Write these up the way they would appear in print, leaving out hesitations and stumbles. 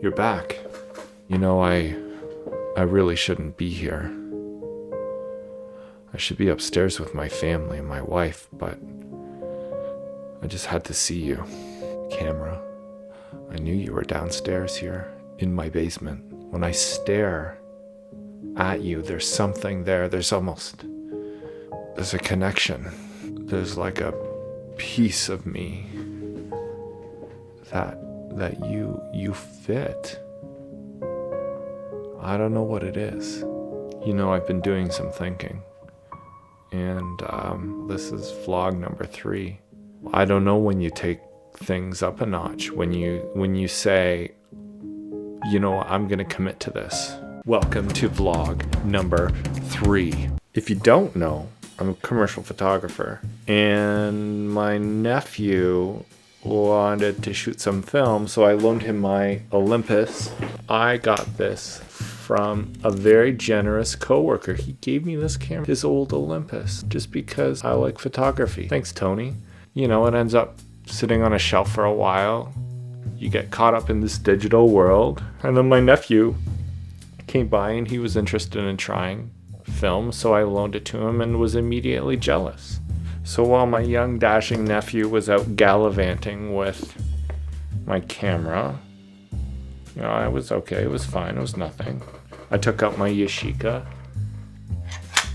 You're back. You know, I really shouldn't be here. I should be upstairs with my family and my wife, but I just had to see you. Camera. I knew you were downstairs here in my basement. When I stare at you, there's something there. There's a connection. There's like a piece of me that you fit. I don't know what it is. You know, I've been doing some thinking, and this is vlog number 3. I don't know when you take things up a notch, when you say, you know, I'm gonna commit to this. Welcome to vlog number 3. If you don't know, I'm a commercial photographer, and my nephew wanted to shoot some film, so I loaned him my Olympus. I got this from a very generous coworker. He gave me this camera, his old Olympus, just because I like photography. Thanks, Tony. You know, it ends up sitting on a shelf for a while. You get caught up in this digital world. And then my nephew came by and he was interested in trying film, so I loaned it to him and was immediately jealous. So while my young dashing nephew was out gallivanting with my camera, you know, I was okay, it was fine, it was nothing. I took out my Yashica.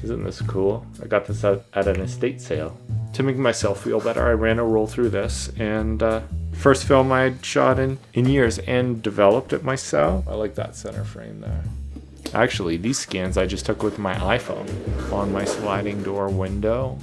Isn't this cool? I got this at an estate sale. To make myself feel better, I ran a roll through this, and first film I had shot in years and developed it myself. I like that center frame there. Actually, these scans I just took with my iPhone on my sliding door window.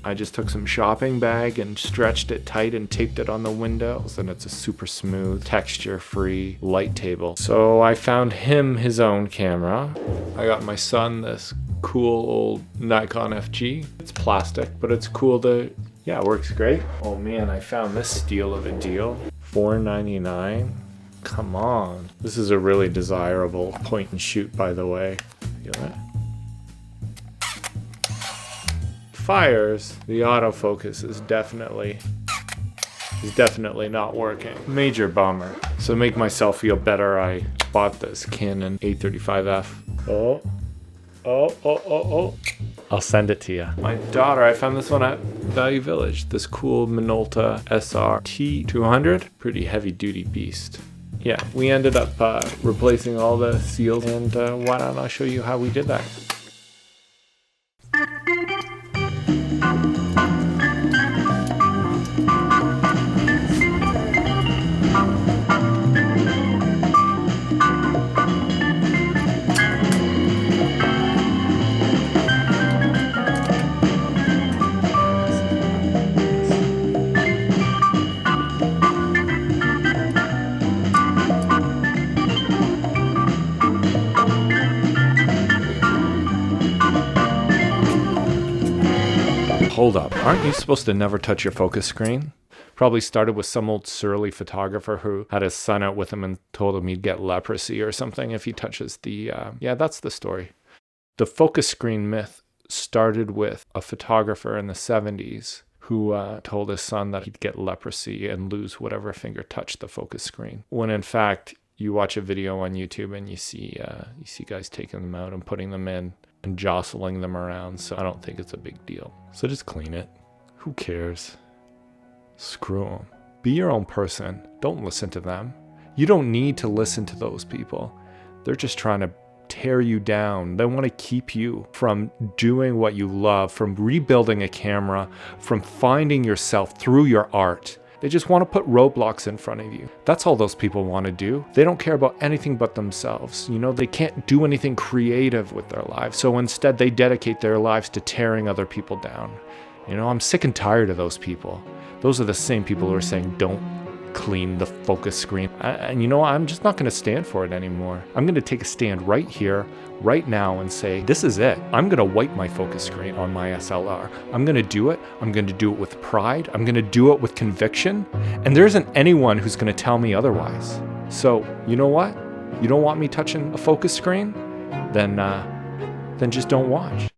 I just took some shopping bag and stretched it tight and taped it on the windows, and it's a super smooth, texture-free light table. So I found him his own camera. I got my son this cool old Nikon FG. It's plastic, but it's cool to, yeah, it works great. Oh man, I found this steal of a deal. $4.99. Come on. This is a really desirable point and shoot, by the way. Feel that? Fires. The autofocus is definitely not working. Major bummer. So to make myself feel better, I bought this Canon A35F. Oh. I'll send it to you. My daughter, I found this one at Value Village. This cool Minolta SRT-200. Pretty heavy duty beast. Yeah, we ended up replacing all the seals, and why don't I show you how we did that? Hold up, aren't you supposed to never touch your focus screen? Probably started with some old surly photographer who had his son out with him and told him he'd get leprosy or something if he touches the, yeah, that's the story. The focus screen myth started with a photographer in the 70s who told his son that he'd get leprosy and lose whatever finger touched the focus screen. When in fact, you watch a video on YouTube and you see guys taking them out and putting them in and jostling them around, so I don't think it's a big deal. So just clean it. Who cares? Screw them. Be your own person. Don't listen to them. You don't need to listen to those people. They're just trying to tear you down. They want to keep you from doing what you love, from rebuilding a camera, from finding yourself through your art. They just want to put roadblocks in front of you. That's all those people want to do. They don't care about anything but themselves. You know, they can't do anything creative with their lives. So instead they dedicate their lives to tearing other people down. You know, I'm sick and tired of those people. Those are the same people who are saying, don't clean the focus screen. And you know, I'm just not going to stand for it anymore. I'm going to take a stand right here, right now, and say, this is it. I'm going to wipe my focus screen on my SLR. I'm going to do it. I'm going to do it with pride. I'm going to do it with conviction. And there isn't anyone who's going to tell me otherwise. So, you know what? You don't want me touching a focus screen? Then just don't watch.